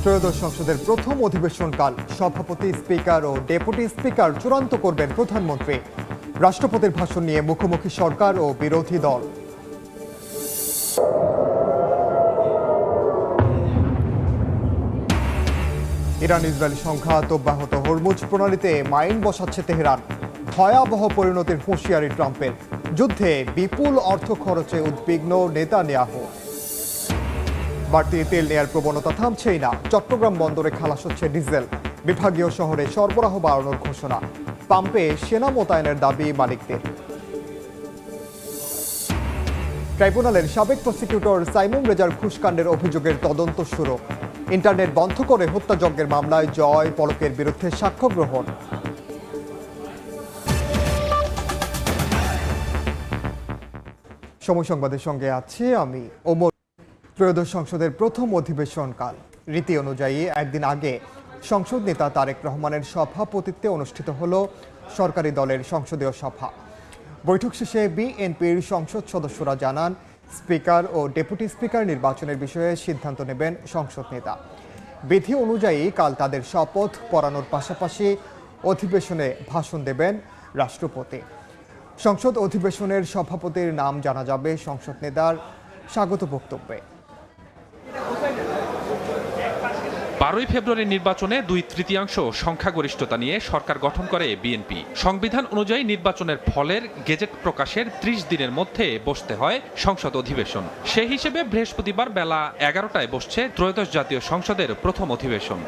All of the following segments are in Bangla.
ত্রয়োদশ সংসদের প্রথম অধিবেশনকাল সভাপতি, স্পিকার ও ডেপুটি স্পিকার চূড়ান্ত করবেন প্রধানমন্ত্রী। রাষ্ট্রপতির ভাষণ নিয়ে মুখোমুখি সরকার ও বিরোধী দল। ইরান ইসরায়েল সংঘাত অব্যাহত, হরমুজ প্রণালীতে মাইন বসাচ্ছে তেহরান। ভয়াবহ পরিণতির হুঁশিয়ারি ট্রাম্পের। যুদ্ধে বিপুল অর্থ খরচে উদ্বিগ্ন নেতানিয়াহু। বাড়তি তেল নেয়ার প্রবণতা থামছেই না। চট্টগ্রাম বন্দরে খালাস হচ্ছে ডিজেল। বিভাগীয় শহরে সরবরাহ বাড়ানোর ঘোষণা। পাম্পে সেনা মোতায়েনের দাবি মালিকদের। ট্রাইব্যুনালের সাবেক প্রসিকিউটর সাইমুম রেজার ঘুষকাণ্ডের অভিযোগের তদন্ত শুরু। ইন্টারনেট বন্ধ করে হত্যাযজ্ঞের মামলায় জয় পলকের বিরুদ্ধে সাক্ষ্য গ্রহণ। সময় সংবাদের সঙ্গে আছি আমি ওমর। ত্রয়োদশ সংসদের প্রথম অধিবেশনকাল রীতি অনুযায়ী একদিন আগে সংসদ নেতা তারেক রহমানের সভাপতিত্বে অনুষ্ঠিত হল সরকারি দলের সংসদীয় সভা। বৈঠক শেষে বিএনপির সংসদ সদস্যরা জানান, স্পিকার ও ডেপুটি স্পিকার নির্বাচনের বিষয়ে সিদ্ধান্ত নেবেন সংসদ নেতা। বিধি অনুযায়ী কাল তাদের শপথ পড়ানোর পাশাপাশি অধিবেশনে ভাষণ দেবেন রাষ্ট্রপতি। সংসদ অধিবেশনের সভাপতির নাম জানা যাবে সংসদ নেতার স্বাগত বক্তব্যে। 12 ফেব্রুয়ারি নির্বাচনে 2/3 সংখ্যাগরিষ্ঠতা নিয়ে সরকার গঠন করে বিএনপি। সংবিধান অনুযায়ী নির্বাচনের ফলের গেজেট প্রকাশের 30 দিনের মধ্যে বসতে হয় সংসদ অধিবেশন। সেই হিসেবে বৃহস্পতিবার বেলা 11টায় বসছে ত্রয়োদশ জাতীয় সংসদের প্রথম অধিবেশন।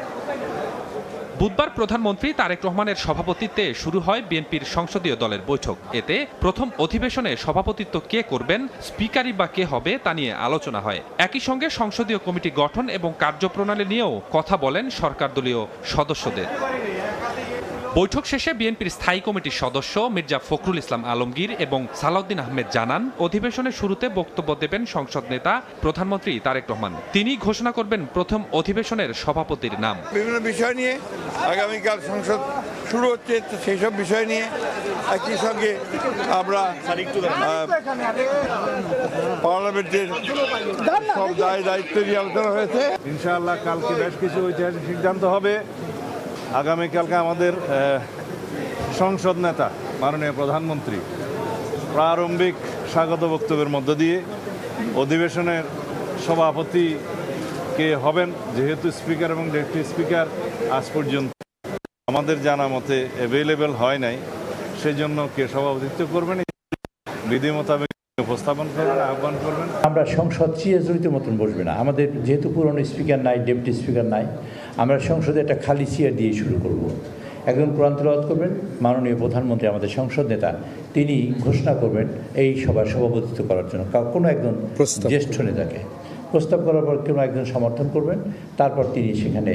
বুধবার প্রধানমন্ত্রী তারেক রহমানের সভাপতিত্বে শুরু হয় বিএনপির সংসদীয় দলের বৈঠক। এতে প্রথম অধিবেশনে সভাপতিত্ব কে করবেন, স্পিকারই বা কে হবে তা নিয়ে আলোচনা হয়। একই সঙ্গে সংসদীয় কমিটি গঠন এবং কার্যপ্রণালী নিয়েও কথা বলেন সরকার দলীয় সদস্যদের। বৈঠক শেষে বিএনপির স্থায়ী কমিটির সদস্য মির্জা ফখরুল ইসলাম আলমগীর এবং সালাউদ্দিন আহমেদ জানান, অধিবেশনের শুরুতে বক্তব্য দেবেন সংসদ নেতা প্রধানমন্ত্রী তারেক রহমান। তিনি ঘোষণা করবেন প্রথম অধিবেশনের সভাপতির নাম। বিভিন্ন বিষয় নিয়ে আগামীকাল সংসদ শুরু হচ্ছে, সেই সব বিষয় নিয়ে একই সঙ্গে আমরা পার্লামেন্টের সব দায়িত্ব নিয়ে আলোচনা হয়েছে। ইনশাআল্লাহ কালকে বেশ কিছু ঐতিহাসিক সিদ্ধান্ত হবে। আগামীকালকে আমাদের সংসদ নেতা মাননীয় প্রধানমন্ত্রী প্রারম্ভিক স্বাগত বক্তব্যের মধ্য দিয়ে অধিবেশনের সভাপতি কে হবেন। যেহেতু স্পিকার এবং ডেপুটি স্পিকার আজ পর্যন্ত আমাদের জানা মতে অ্যাভেলেবেল হয় নাই, সেই জন্য কে সভাপতিত্ব করবেন বিধি মোতাবেক উপস্থাপন করবেন, আহ্বান করবেন। আমরা সংসদ চিরাচরিত মতন বসবে না। আমাদের যেহেতু পুরনো স্পিকার নাই, ডেপুটি স্পিকার নাই, আমরা সংসদে একটা খালি চেয়ার দিয়ে শুরু করব। একজন কোরআন তেলাওয়াত করবেন, মাননীয় প্রধানমন্ত্রী আমাদের সংসদ নেতা তিনি ঘোষণা করবেন এই সভার সভাপতিত্ব করার জন্য কোনো একজন জ্যেষ্ঠ নেতাকে প্রস্তাব করার পর কোনো একজন সমর্থন করবেন, তারপর তিনি সেখানে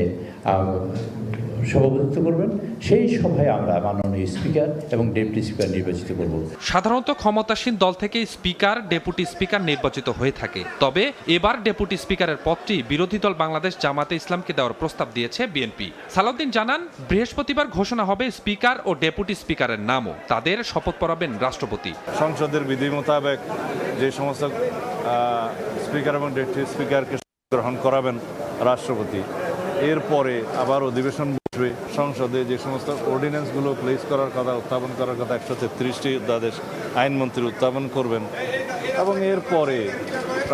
সভাপতিত্ব করবেন। সেই সভায় আমরা মাননীয় স্পিকার এবং ডেপুটি স্পিকার নির্বাচিত করব। সাধারণত ক্ষমতাসীন দল থেকে স্পিকার, ডেপুটি স্পিকার নির্বাচিত হয়ে থাকে। তবে এবার ডেপুটি স্পিকারের পদটি বিরোধী দল বাংলাদেশ জামাতে ইসলামকে দেওয়ার প্রস্তাব দিয়েছে বিএনপি। সালাউদ্দিন জানান, বৃহস্পতিবার ঘোষণা হবে স্পিকার ও ডেপুটি স্পিকারের নামও। তাদের শপথ পড়াবেন রাষ্ট্রপতি। সংসদের বিধি মোতাবেক যে সমস্ত স্পিকার এবং ডেপুটি স্পিকারকে গ্রহণ করাবেন রাষ্ট্রপতি, এরপরে আবার অধিবেশন বসবে। সংসদে যে সমস্ত অর্ডিন্যান্সগুলো প্লেস করার কথা, উত্থাপন করার কথা 133টি অধ্যাদেশ আইনমন্ত্রী উত্থাপন করবেন এবং এরপরে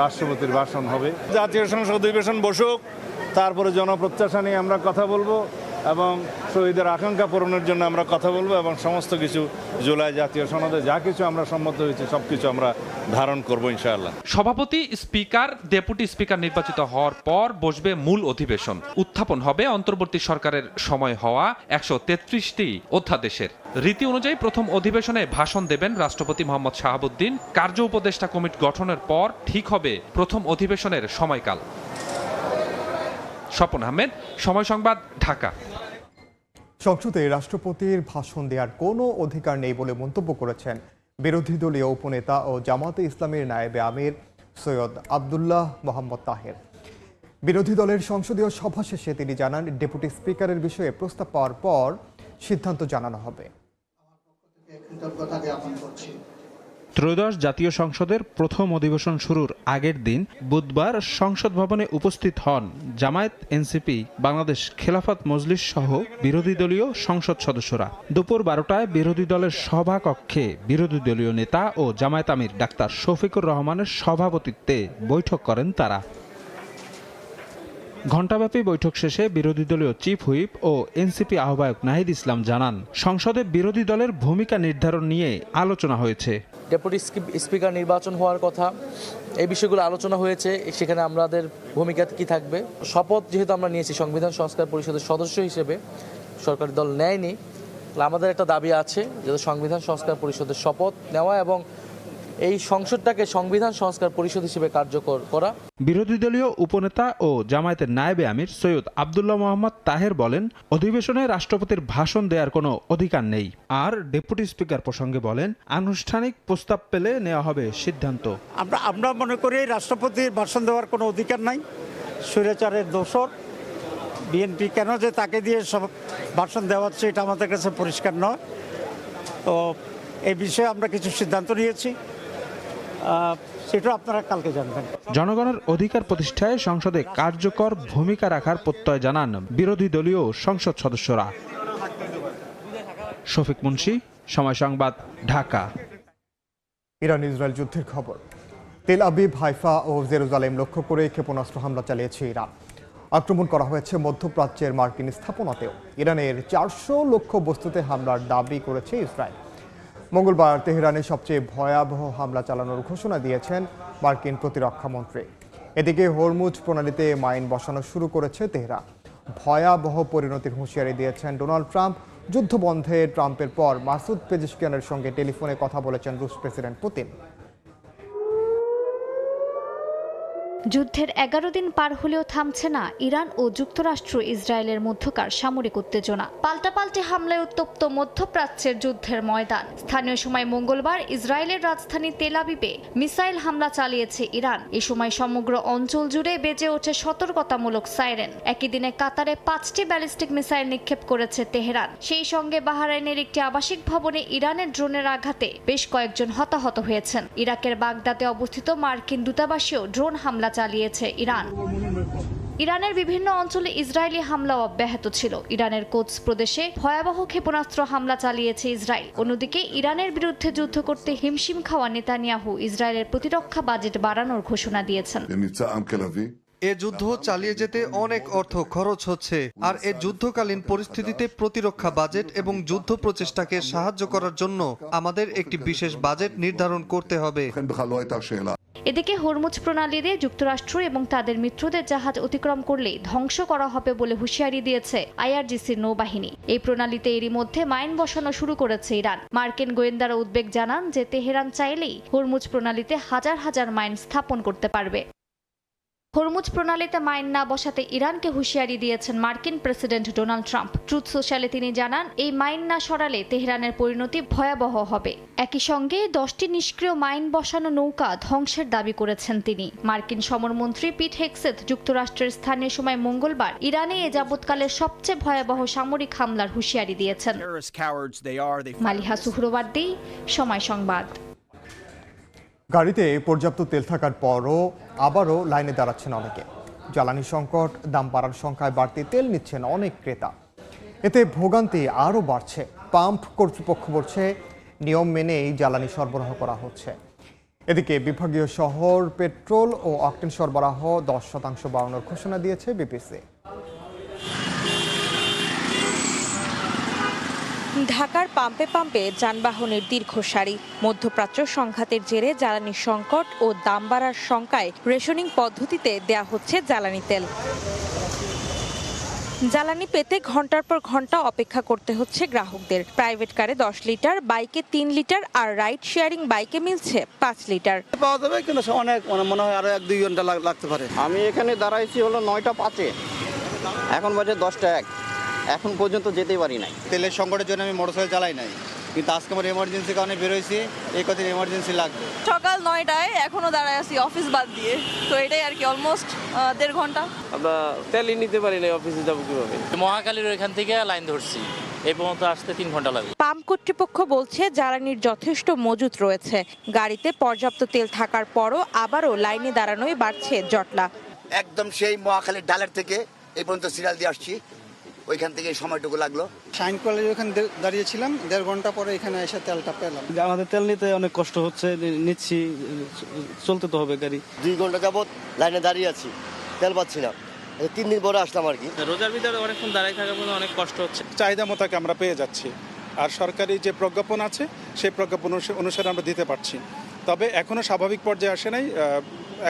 রাষ্ট্রপতির ভাষণ হবে। জাতীয় সংসদ অধিবেশন বসুক, তারপরে জনপ্রত্যাশা নিয়ে আমরা কথা বলবো এবং শহীদের আকাঙ্ক্ষা পূরণের জন্য আমরা কথা বলবো এবং সমস্ত কিছু জুলাই জাতীয় সনদে যা কিছু আমরা সম্মত হয়েছি সব কিছু আমরা ধারণ করবো ইনশাআল্লাহ। সভাপতি, স্পিকার, ডেপুটি স্পিকার নির্বাচিত হওয়ার পর বসবে মূল অধিবেশন। উত্থাপন হবে অন্তর্বর্তী সরকারের সময় হওয়া 133টি অধ্যাদেশের। রীতি অনুযায়ী প্রথম অধিবেশনে ভাষণ দেবেন রাষ্ট্রপতি মোহাম্মদ শাহাবুদ্দিন। কার্য উপদেষ্টা কমিটি গঠনের পর ঠিক হবে প্রথম অধিবেশনের সময়কাল। স্বপন আহমেদ, সময় সংবাদ, ঢাকা। সংসদে রাষ্ট্রপতির ভাষণ দেওয়ার কোনো অধিকার নেই বলে মন্তব্য করেছেন বিরোধী দলীয় উপনেতা ও জামাতে ইসলামীর নায়েবে আমির সৈয়দ আবদুল্লাহ মোহাম্মদ তাহের। বিরোধী দলের সংসদীয় সভা শেষে তিনি জানান, ডেপুটি স্পিকারের বিষয়ে প্রস্তাব পাওয়ার পর সিদ্ধান্ত জানানো হবে। ত্রয়োদশ জাতীয় সংসদের প্রথম অধিবেশন শুরুর আগের দিন বুধবার সংসদ ভবনে উপস্থিত হন জামায়াত, এনসিপি, বাংলাদেশ খেলাফত মজলিস সহ বিরোধী দলীয় সংসদ সদস্যরা। দুপুর 12টায় বিরোধী দলের সভাকক্ষে বিরোধী দলীয় নেতা ও জামায়াত আমির ডাক্তার শফিকুর রহমানের সভাপতিত্বে বৈঠক করেন তারা। ঘণ্টাব্যাপী বৈঠক শেষে বিরোধী দলীয় চিফ হুইপ ও এনসিপি আহ্বায়ক নাহিদ ইসলাম জানান, সংসদে বিরোধী দলের ভূমিকা নির্ধারণ নিয়ে আলোচনা হয়েছে। ডেপুটি স্পিকার নির্বাচন হওয়ার কথা, এই বিষয়গুলো আলোচনা হয়েছে। সেখানে আমাদের ভূমিকা কি থাকবে, শপথ যেহেতু আমরা নিয়েছি সংবিধান সংস্কার পরিষদের সদস্য হিসেবে, সরকারি দল নেয়নি, আমাদের একটা দাবি আছে যাতে সংবিধান সংস্কার পরিষদের শপথ নেওয়া এবং এই সংসদটাকে সংবিধান সংস্কার পরিষদ হিসেবে কার্যকর করা। বিরোধী দলীয় উপনেতা ও জামায়াতের নায়েবে আমির সৈয়দ আব্দুল্লাহ মোহাম্মদ তাহের বলেন, অধিবেশনে রাষ্ট্রপতির ভাষণ দেওয়ার কোনো অধিকার নেই। আর ডেপুটি স্পিকার প্রসঙ্গে বলেন, আনুষ্ঠানিক প্রস্তাব পেলে নেওয়া হবে সিদ্ধান্ত। আমরা মনে করি রাষ্ট্রপতির ভাষণ দেওয়ার কোনো অধিকার নাই। স্বৈরাচারের দোসর বিএনপি কেন যে তাকে দিয়ে সব ভাষণ দেওয়া হচ্ছে এটা আমাদের কাছে পরিষ্কার নয়। তো এই বিষয়ে আমরা কিছু সিদ্ধান্ত নিয়েছি, সেটা আপনারা কালকে জানবেন। জনগণের অধিকার প্রতিষ্ঠায় সংসদে কার্যকর ভূমিকা রাখার প্রত্যয় জানান বিরোধী দলীয় সংসদ সদস্যরা। শফিক মুন্সি, সময় সংবাদ, ঢাকা। ইরান ইসরায়েল যুদ্ধের খবর। তেল আবিব, হাইফা ও জেরুজালেম লক্ষ্য করে ক্ষেপণাস্ত্র হামলা চালিয়েছে ইরান। আক্রমণ করা হয়েছে মধ্যপ্রাচ্যের মার্কিন স্থাপনাতেও। ইরানের 400 লক্ষ্য বস্তুতে হামলার দাবি করেছে ইসরায়েল। মঙ্গলবার তেহরানে সবচেয়ে ভয়াবহ হামলা চালানোর ঘোষণা দিয়েছেন মার্কিন প্রতিরক্ষা মন্ত্রী। এদিকে হরমুজ প্রণালীতে মাইন বসানো শুরু করেছে তেহরান। ভয়াবহ পরিণতির হুঁশিয়ারি দিয়েছেন ডোনাল্ড ট্রাম্প। যুদ্ধ বন্ধে ট্রাম্পের পর মাসুদ পেজেশকিয়ানের সঙ্গে টেলিফোনে কথা বলেছেন রুশ প্রেসিডেন্ট পুতিন। যুদ্ধের 11 দিন পার হলেও থামছে না ইরান ও যুক্তরাষ্ট্র ইসরায়েলের মধ্যকার সামরিক উত্তেজনা। পাল্টাপাল্টি হামলায় উত্তপ্ত মধ্যপ্রাচ্যের যুদ্ধের ময়দান। স্থানীয় সময় মঙ্গলবার ইসরায়েলের রাজধানী তেল আবিবে মিসাইল হামলা চালিয়েছে ইরান। এ সময় সমগ্র অঞ্চল জুড়ে বেজে ওঠে সতর্কতামূলক সাইরেন। একই দিনে কাতারে 5টি ব্যালিস্টিক মিসাইল নিক্ষেপ করেছে তেহরান। সেই সঙ্গে বাহরাইনের একটি আবাসিক ভবনে ইরানের ড্রোনের আঘাতে বেশ কয়েকজন হতাহত হয়েছেন। ইরাকের বাগদাদে অবস্থিত মার্কিন দূতাবাসেও ড্রোন হামলা চালিয়েছে ইরান। ইরানের বিভিন্ন অঞ্চলে ইসরায়েলি হামলাও অব্যাহত ছিল। ইরানের কোদস প্রদেশে ভয়াবহ ক্ষেপণাস্ত্র হামলা চালিয়েছে ইসরায়েল। অন্যদিকে ইরানের বিরুদ্ধে যুদ্ধ করতে হিমশিম খাওয়া নেতানিয়াহু ইসরায়েলের প্রতিরক্ষা বাজেট বাড়ানোর ঘোষণা দিয়েছেন। এ যুদ্ধ চালিয়ে যেতে অনেক অর্থ খরচ হচ্ছে, আর এ যুদ্ধকালীন পরিস্থিতিতে প্রতিরক্ষা বাজেট এবং যুদ্ধ প্রচেষ্টাকে সাহায্য করার জন্য আমাদের একটি বিশেষ বাজেট নির্ধারণ করতে হবে। এদিকে হরমুজ প্রণালীতে যুক্তরাষ্ট্র এবং তাদের মিত্রদের জাহাজ অতিক্রম করলে ধ্বংস করা হবে বলে হুঁশিয়ারি দিয়েছে আইআরজিসির নৌবাহিনী। এই প্রণালীতে এরই মধ্যে মাইন বসানো শুরু করেছে ইরান। মার্কিন গোয়েন্দারা উদ্বেগ জানান যে তেহরান চাইলেই হরমুজ প্রণালীতে হাজার হাজার মাইন স্থাপন করতে পারবে। হরমুজ প্রণালীতে মাইন না বসাতে ইরানকে হুঁশিয়ারি দিয়েছেন মার্কিন প্রেসিডেন্ট ডোনাল্ড ট্রাম্প। ট্রুথ সোশ্যালে তিনি জানান, এই মাইন না সরালে তেহরানের পরিণতি ভয়াবহ হবে। একই সঙ্গে 10টি নিষ্ক্রিয় মাইন বসানো নৌকা ধ্বংসের দাবি করেছেন তিনি। মার্কিন সমরমন্ত্রী পিট হেগসেথ যুক্তরাষ্ট্রের স্থানীয় সময় মঙ্গলবার ইরানে এ যাবৎকালের সবচেয়ে ভয়াবহ সামরিক হামলার হুঁশিয়ারি দিয়েছেন। মালিহা সুহরওয়ার্দী, সময় সংবাদ। গাড়িতে পর্যাপ্ত তেল থাকার পরও আবারও লাইনে দাঁড়াচ্ছেন অনেকে। জ্বালানি সংকট, দাম বাড়ার সংখ্যায় বাড়তি তেল নিচ্ছেন অনেক ক্রেতা। এতে ভোগান্তি আরও বাড়ছে। পাম্প কর্তৃপক্ষ বলছে নিয়ম মেনেই জ্বালানি সরবরাহ করা হচ্ছে। এদিকে বিভাগীয় শহর পেট্রোল ও অকটেন সরবরাহ 10% বাড়ানোর ঘোষণা দিয়েছে বিপিসি। ঢাকার পাম্পে পাম্পে যানবাহনের দীর্ঘ সারি। মধ্যপ্রাচ্য সংঘাতের জেরে জ্বালানি সংকট ও দাম বাড়ার শঙ্কায় রেশনিং পদ্ধতিতে দেয়া হচ্ছে জ্বালানি তেল। জ্বালানি পেতে ঘন্টার পর ঘন্টা অপেক্ষা করতে হচ্ছে গ্রাহকদের। প্রাইভেট কারে 10 লিটার, বাইকে 3 লিটার আর রাইড শেয়ারিং বাইকে মিলছে 5 লিটার। পাওয়া যাবে কিন্তু অনেক মনে হয় আরো 1-2 ঘন্টা লাগতে পারে। আমি এখানে দাঁড়াইছি হলো 9টা 5-এ, এখন বাজে 10টা 1। এখন পর্যন্ত যেতেই পারি নাই। তেলের সংকটের জন্য আমি মোটরসাইকেল চালাই নাই, কিন্তু আজকে আমার এমার্জেন্সি কারণে বেরোইছি। এই কথা এমার্জেন্সি লাগবে। সকাল 9টায় এখনো দাঁড়ায় আছি অফিস বাদ দিয়ে, তো এটাই আর কি অলমোস্ট 1.5 ঘন্টা। আমরা তেলই নিতে পারি না, অফিসে যাবো কিভাবে? মহাকালীর ওইখান থেকে লাইন ধরছি, এই পর্যন্ত আসতে 3 ঘন্টা লাগবে। পাম্প কর্তৃপক্ষ বলছে জ্বালানির যথেষ্ট মজুত রয়েছে। গাড়িতে পর্যাপ্ত তেল থাকার পরও আবারও লাইনে দাঁড়ানোই বাড়ছে জটলা। একদম সেই মহাখালীর ডালের থেকে এই পর্যন্ত সিরিয়াল দিয়ে আসছি, ওইখান থেকে সময়টুকু লাগলো। শাইন কলেজে ওখানে দাঁড়িয়েছিলাম, 1.5 ঘন্টা পরে এখানে এসে তেলটা পেলাম। আমাদের তেল নিতে অনেক কষ্ট হচ্ছে, নিচ্ছি, চলতে তো হবে গাড়ি। 2 ঘন্টা যাবত লাইনে দাঁড়িয়ে আছি, তেল পাচ্ছি না। 3 দিন পরে আসলাম আর কি। রোজার ভিতরে অনেকক্ষণ দাঁড়ায় থাকার জন্য অনেক কষ্ট হচ্ছে। চাহিদা মোতাবেক আমরা পেয়ে যাচ্ছি, আর সরকারি যে প্রজ্ঞাপন আছে সেই প্রজ্ঞাপন অনুসারে আমরা দিতে পারছি। তবে এখনো স্বাভাবিক পর্যায়ে আসে নাই,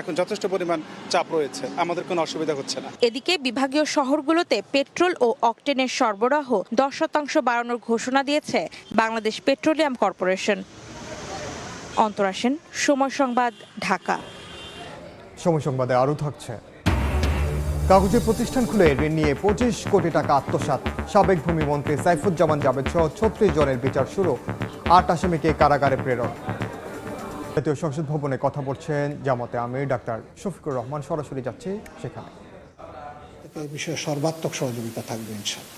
এখন যথেষ্ট পরিমাণ চাপ রয়েছে, আমাদের কোনো অসুবিধা হচ্ছে না। এদিকে বিভাগীয় শহরগুলোতে পেট্রোল ও অকটেনের সরবরাহ 10% বাড়ানোর ঘোষণা দিয়েছে বাংলাদেশ পেট্রোলিয়াম কর্পোরেশন। অন্তরা সেন, সময় সংবাদ, ঢাকা। সময় সংবাদে আরও থাকছে। কাগজের প্রতিষ্ঠান খুলে ঋণ নিয়ে 25 কোটি টাকা আত্মসাৎ। সাবেক ভূমিমন্ত্রী সাইফুজ্জামান জাবেদ সহ 36 জনের বিচার শুরু, 8 আসামিকে কারাগারে প্রেরণ। জাতীয় সংসদ ভবনে কথা বলছেন জামাতে আমির ডাক্তার শফিকুর রহমান, সরাসরি যাচ্ছে সেখানে। এই বিষয়ে সর্বাত্মক সহযোগিতা থাকবে ইনশাআল্লাহ।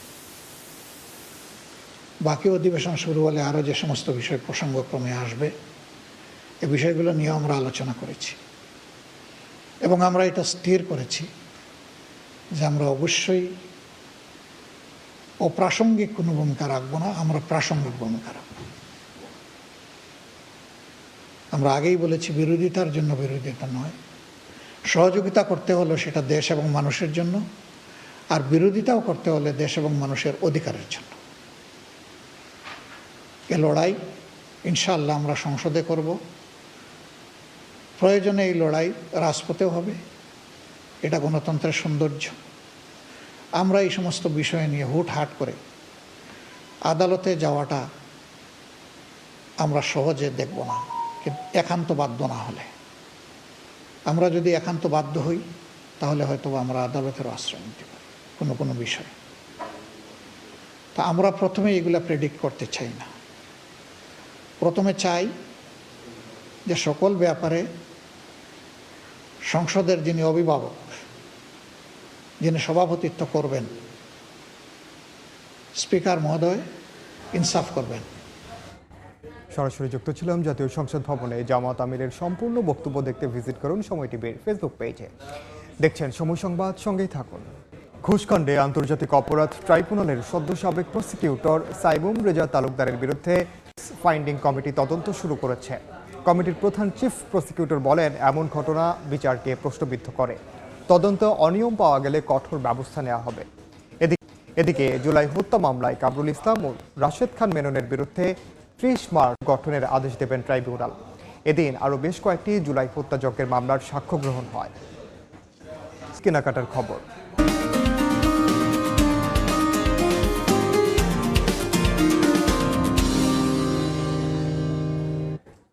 বাকি অধিবেশন শুরু হলে আরও যে সমস্ত বিষয় প্রসঙ্গক্রমে আসবে, এই বিষয়গুলো নিয়ে আমরা আলোচনা করেছি এবং আমরা এটা স্থির করেছি যে আমরা অবশ্যই অপ্রাসঙ্গিক কোনো ভূমিকা রাখবো না, আমরা প্রাসঙ্গিক ভূমিকা রাখবো। আমরা আগেই বলেছি, বিরোধিতার জন্য বিরোধিতা নয়, সহযোগিতা করতে হলো সেটা দেশ এবং মানুষের জন্য, আর বিরোধিতাও করতে হলে দেশ এবং মানুষের অধিকারের জন্য। এ লড়াই ইনশাআল্লাহ আমরা সংসদে করব, প্রয়োজনে এই লড়াই রাজপথেও হবে। এটা গণতন্ত্রের সৌন্দর্য। আমরা এই সমস্ত বিষয় নিয়ে হুটহাট করে আদালতে যাওয়াটা আমরা সহজে দেখব না, কিন্তু একান্ত বাধ্য না হলে। আমরা যদি একান্ত বাধ্য হই তাহলে হয়তো আমরা আদালতের আশ্রয় নিতে পারি কোনো বিষয়। তা আমরা প্রথমে এগুলা প্রেডিক্ট করতে চাই না। প্রথমে চাই যে সকল ব্যাপারে সংসদের যিনি অভিভাবক, যিনি সভাপতিত্ব করবেন, স্পিকার মহোদয় ইনসাফ করবেন। সরাসরি যুক্ত ছিলাম জাতীয় সংসদ ভবনে। জামাত আমিরের সম্পূর্ণ বক্তব্য দেখতে ভিজিট করুন সময় টিভির ফেসবুক পেজে। দেখছেন সময় সংবাদ, সঙ্গেই থাকুন। ঘুষকাণ্ডে আন্তর্জাতিক অপরাধ ট্রাইব্যুনালের সদ্য সাবেক প্রসিকিউটর সাইবুম রেজা তালুকদারের বিরুদ্ধে ফাইন্ডিং কমিটি তদন্ত শুরু করেছে। কমিটির প্রধান চিফ প্রসিকিউটর বলেন, এমন ঘটনা বিচারকে প্রশ্নবিদ্ধ করে। তদন্ত অনিয়ম পাওয়া গেলে কঠোর ব্যবস্থা নেওয়া হবে। এদিকে জুলাই হত্যা মামলায় কামরুল ইসলাম ও রাশেদ খান মেননের বিরুদ্ধে 30 মার্চ গঠনের আদেশ দেবেন ট্রাইব্যুনাল। এদিন আরও বেশ কয়েকটি জুলাই হত্যাযজ্ঞের মামলার সাক্ষ্য গ্রহণ হয়। কেনাকাটার খবর।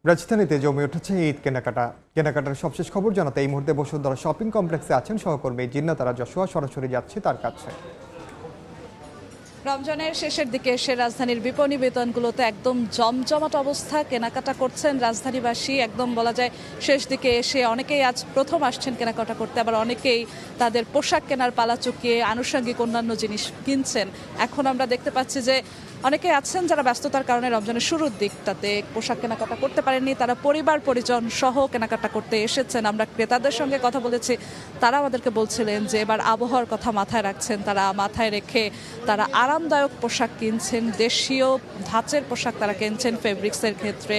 রাজধানীতে জমে উঠেছে ঈদ কেনাকাটার সবশেষ খবর জানাতে এই মুহূর্তে বসুন্ধরা শপিং কমপ্লেক্সে আছেন সহকর্মী জিন্নাতারা যশোয়া। সরাসরি যাচ্ছে তার কাছে। রমজানের শেষের দিকে এসে রাজধানীর বিপণী বেতনগুলোতে একদম জমজমাট অবস্থা। কেনাকাটা করছেন রাজধানীবাসী, একদম বলা যায় শেষ দিকে এসে অনেকেই আজ প্রথম আসছেন কেনাকাটা করতে, আবার অনেকেই তাদের পোশাক কেনার পালা চুকিয়ে আনুষঙ্গিক অন্যান্য জিনিস কিনছেন। এখন আমরা দেখতে পাচ্ছি যে অনেকেই আছেন যারা ব্যস্ততার কারণে রমজানের শুরুর দিকটাতে পোশাক কেনাকাটা করতে পারেননি, তারা পরিবার পরিজন সহ কেনাকাটা করতে এসেছেন। আমরা ক্রেতাদের সঙ্গে কথা বলেছি, তারা আমাদেরকে বলছিলেন যে এবার আবহাওয়ার কথা মাথায় রাখছেন, তারা মাথায় রেখে তারা আরামদায়ক পোশাক কিনছেন, দেশীয় ধাঁচের পোশাক তারা কিনছেন। ফেব্রিক্সের ক্ষেত্রে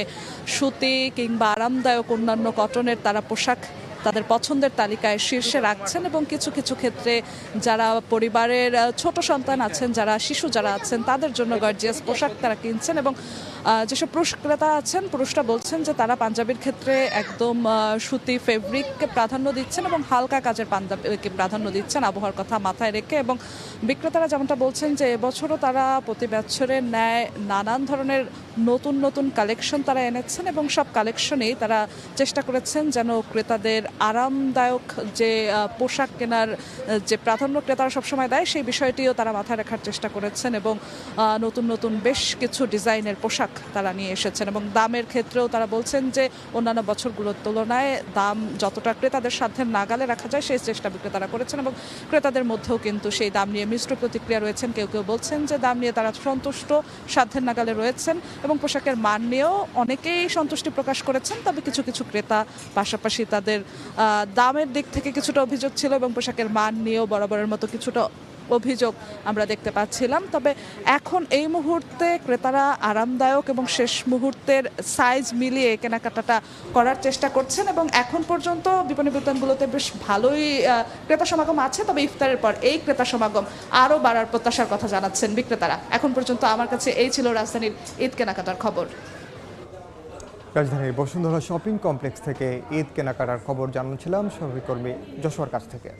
সুতি কিংবা আরামদায়ক অন্যান্য কটনের তারা পোশাক তাদের পছন্দের তালিকায় শীর্ষে রাখছেন এবং কিছু কিছু ক্ষেত্রে যারা পরিবারের ছোট সন্তান আছেন, যারা শিশু যারা আছেন, তাদের জন্য গর্জিয়াস পোশাক তারা কিনছেন। এবং যেসব পুরুষ ক্রেতা আছেন, পুরুষরা বলছেন যে তারা পাঞ্জাবির ক্ষেত্রে একদম সুতি ফেব্রিককে প্রাধান্য দিচ্ছেন এবং হালকা কাজের পাঞ্জাবিকে প্রাধান্য দিচ্ছেন আবহাওয়ার কথা মাথায় রেখে। এবং বিক্রেতারা যেমনটা বলছেন যে এবছরও তারা প্রতি বছরের ন্যায় নানান ধরনের নতুন নতুন কালেকশন তারা এনেছেন এবং সব কালেকশনেই তারা চেষ্টা করেছেন যেন ক্রেতাদের আরামদায়ক যে পোশাক কেনার যে প্রাধান্য ক্রেতারা সবসময় দেয় সেই বিষয়টিও তারা মাথায় রাখার চেষ্টা করেছেন এবং নতুন নতুন বেশ কিছু ডিজাইনের পোশাক তারা নিয়ে এসেছেন এবং দামের ক্ষেত্রেও তারা বলছেন যে অন্যান্য বছরগুলোর তুলনায় দাম যতটা ক্রেতাদের সাধ্যের নাগালে রাখা যায় সেই চেষ্টা বিক্রেতারা করেছেন এবং ক্রেতাদের মধ্যেও কিন্তু সেই দাম নিয়ে মিশ্র প্রতিক্রিয়া রয়েছেন। কেউ কেউ বলছেন যে দাম নিয়ে তারা সন্তুষ্ট, সাধ্যের নাগালে রয়েছেন এবং পোশাকের মান নিয়েও অনেকেই সন্তুষ্টি প্রকাশ করেছেন। তবে কিছু কিছু ক্রেতা পাশাপাশি তাদের দামের দিক থেকে কিছুটা অভিযোগ ছিল এবং পোশাকের মান নিয়েও বরাবরের মতো কিছুটা অভিযোগ আমরা দেখতে পাচ্ছিলাম। তবে এখন এই মুহূর্তে ক্রেতারা আরামদায়ক এবং শেষ মুহূর্তের সাইজ মিলিয়ে কেনাকাটাটা করার চেষ্টা করছেন এবং এখন পর্যন্ত বিপণী বিতানগুলোতে বেশ ভালোই ক্রেতা সমাগম আছে। তবে ইফতারের পর এই ক্রেতা সমাগম আরও বাড়ার প্রত্যাশার কথা জানাচ্ছেন বিক্রেতারা। এখন পর্যন্ত আমার কাছে এই ছিল রাজধানীর ঈদ কেনাকাটার খবর। রাজধানীর বসুন্ধরা শপিং কমপ্লেক্স থেকে ঈদ কেনাকাটার খবর জানাচ্ছিলাম সহকর্মী যশোর কাছ থেকে।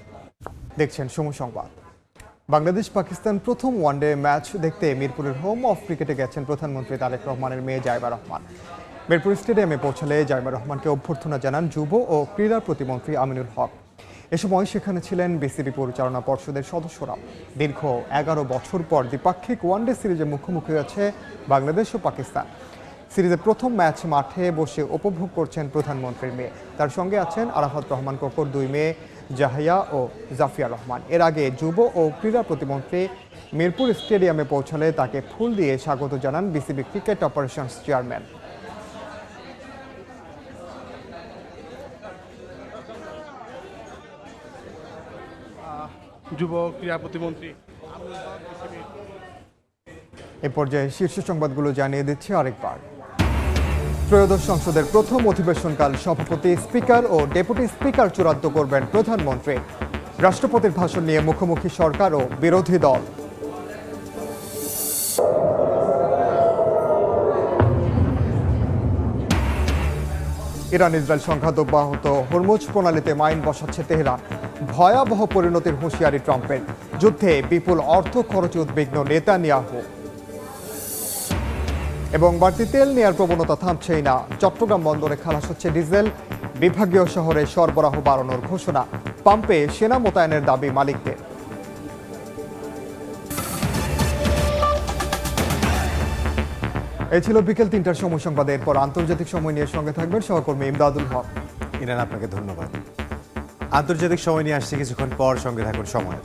দেখছেন সময় সংবাদ। বাংলাদেশ পাকিস্তান প্রথম ওয়ানডে ম্যাচ দেখতে মিরপুরের হোম অফ ক্রিকেটে গেছেন প্রধানমন্ত্রী তারেক রহমানের মেয়ে জাইমা রহমান। মিরপুর স্টেডিয়ামে পৌঁছালে জাইমা রহমানকে অভ্যর্থনা জানান যুব ও ক্রীড়া প্রতিমন্ত্রী আমিনুল হক। এ সময় সেখানে ছিলেন বিসিবি পরিচালনা পর্ষদের সদস্যরা। দীর্ঘ 11 বছর পর দ্বিপাক্ষিক ওয়ানডে সিরিজে মুখোমুখি হয়েছে বাংলাদেশ ও পাকিস্তান। সিরিজের প্রথম ম্যাচ মাঠে বসে উপভোগ করছেন প্রধানমন্ত্রীর মেয়ে। তার সঙ্গে আছেন আরাফাত রহমান কোকর, দুই মেয়ে জাহিয়া ও জাফিয়া রহমান। এর আগে যুব ও ক্রীড়া প্রতিমন্ত্রী মিরপুর স্টেডিয়ামে পৌঁছালে তাকে ফুল দিয়ে স্বাগত জানান বিসিবি ক্রিকেট অপারেশনস চেয়ারম্যান। যুব ক্রীড়া প্রতিমন্ত্রী এ পর্যায়ে শীর্ষ সংবাদগুলো জানিয়ে দিচ্ছি আরেকবার। ত্রয়োদশ সংসদের প্রথম অধিবেশনকাল সভাপতি, স্পিকার ও ডেপুটি স্পিকার চূড়ান্ত করবেন প্রধানমন্ত্রী। রাষ্ট্রপতির ভাষণ নিয়ে মুখোমুখি সরকার ও বিরোধী দল। ইরান ইসরায়েল সংঘাত অব্যাহত, হরমুজ প্রণালীতে মাইন বসাচ্ছে তেহরান। ভয়াবহ পরিণতির হুঁশিয়ারি ট্রাম্পের। যুদ্ধে বিপুল অর্থ খরচে উদ্বিগ্ন নেতানিয়াহু। এবং বাড়তি তেল নেয়ার প্রবণতা থামছেই না। চট্টগ্রাম বন্দরে খালাস হচ্ছে ডিজেল। বিভাগীয় শহরে সরবরাহ বাড়ানোর ঘোষণা। পাম্পে সেনা মোতায়েনের দাবি মালিকদের। এই ছিল বিকেল 3টার সময় সংবাদে। এরপর আন্তর্জাতিক সময় নিয়ে সঙ্গে থাকবেন সহকর্মী ইমদাদুল হক। ইরান, আপনাকে ধন্যবাদ। আন্তর্জাতিক সময় নিয়ে আসছে কিছুক্ষণ পর, সঙ্গে থাকুন সময়।